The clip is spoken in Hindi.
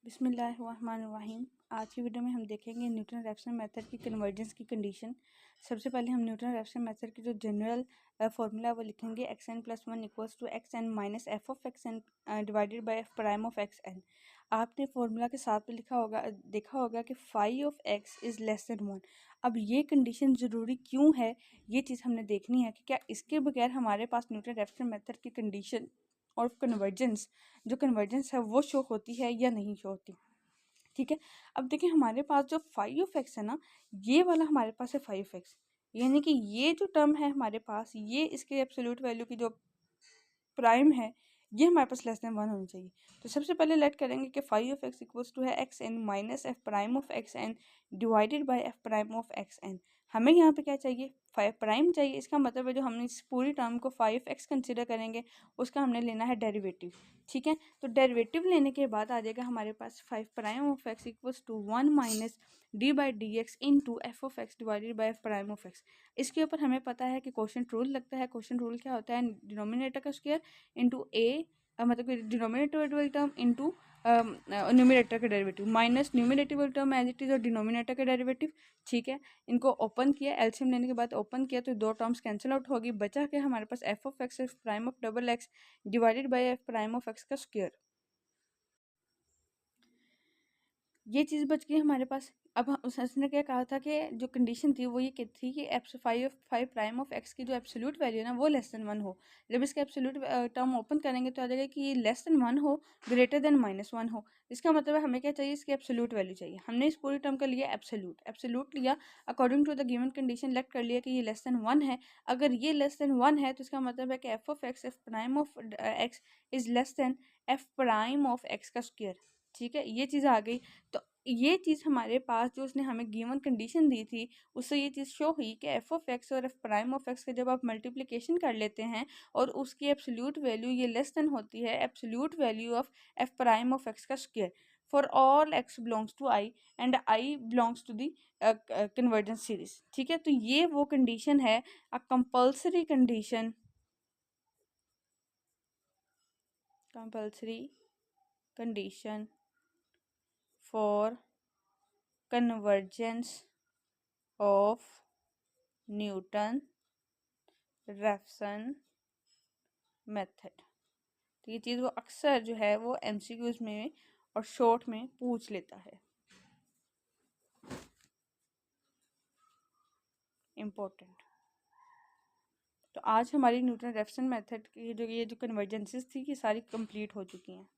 बिस्मिल्लाहिर्रहमानिर्रहीम। आज की वीडियो में हम देखेंगे न्यूटन रैप्सन मेथड की कन्वर्जेंस की कंडीशन। सबसे पहले हम न्यूटन रैप्सन मेथड की जो जनरल फार्मूला वो लिखेंगे x n plus one equals to x n minus f of x n divided by f prime of x n. आपने फार्मूला के साथ में देखा होगा कि phi of x is less than one. अब ये कंडीशन ज़रूरी क्यों है, ये चीज़ हमने देखनी है कि क्या इसके बगैर हमारे पास न्यूटन रैप्सन मेथड की कंडीशन और कन्वर्जेंस है वो शो होती है या नहीं शो होती। ठीक है, अब देखिए हमारे पास जो फाइव ऑफ एक्स है ना, ये वाला हमारे पास है फाइव एक्स, यानी कि ये जो टर्म है हमारे पास, ये इसके एब्सोल्यूट वैल्यू की जो प्राइम है ये हमारे पास लेस देन वन होनी चाहिए। तो सबसे पहले लेट करेंगे कि phi of x equals to है x n minus f prime of x n divided by f prime of x n. हमें यहाँ पे क्या चाहिए, फाइव प्राइम चाहिए। इसका मतलब है जो हमने इस पूरी टर्म को फाइव एक्स कंसिडर करेंगे उसका हमने लेना है डेरिवेटिव। ठीक है, तो डेरिवेटिव लेने के बाद आ जाएगा हमारे पास phi prime of x equals to one minus d by d x into f of x divided by f prime of x. इसके ऊपर हमें पता है कि क्वोशंट रूल लगता है। क्वोशंट रूल क्या होता है, डिनोमिनेटर का स्क्वायर इंटू ए, मतलब कि डिनोमिनेटर वाली टर्म इंटू न्यूमिनेटर का डेरिवेटिव माइनस न्यूमिनेटिव वाली टर्म एज इट इज और डिनोमिनेटर का डेरिवेटिव। ठीक है, इनको ओपन किया, एलसीएम लेने के बाद ओपन किया तो दो टर्म्स कैंसिल आउट होगी, बचा के हमारे पास f of x f prime of double x divided by f prime of x का स्क्वायर। ये चीज़ बच गई हमारे पास। अब उसने क्या कहा था कि जो कंडीशन थी वो ये थी कि apps five prime of x की जो एब्सोल्यूट वैल्यू है ना वो लेस देन वन हो। जब इसका एब्सोल्यूट टर्म ओपन करेंगे तो आ जाएगा कि लेस देन वन हो, ग्रेटर देन माइनस वन हो। इसका मतलब है हमें क्या चाहिए, इसकी एब्सोल्यूट वैल्यू चाहिए। हमने इस पूरी टर्म का लिया एब्सोल्यूट लिया, according to the given condition let कर लिया कि ये लेस देन वन है। अगर ये लेस देन वन है तो इसका मतलब है कि f of x f prime of x is less than F prime of x का स्क्वायर। ठीक है, ये चीज़ आ गई। तो ये चीज़ हमारे पास जो उसने हमें गिवन कंडीशन दी थी उससे ये चीज़ शो हुई कि एफ ऑफ एक्स और एफ प्राइम ऑफ एक्स का जब आप मल्टीप्लिकेशन कर लेते हैं और उसकी एब्सोल्यूट वैल्यू ये लेस देन होती है absolute value of f prime of x का square for all x belongs to I and I belongs to the convergence series. ठीक है, तो ये वो कंडीशन है, a compulsory condition for convergence of Newton-Raphson method। तो ये चीज़ वो अक्सर जो है वो एमसीक्यूज में और शॉर्ट में पूछ लेता है, इम्पोर्टेंट। तो आज हमारी न्यूटन रेफसन मेथड की जो ये जो कन्वर्जेंसेस थी ये सारी कंप्लीट हो चुकी हैं।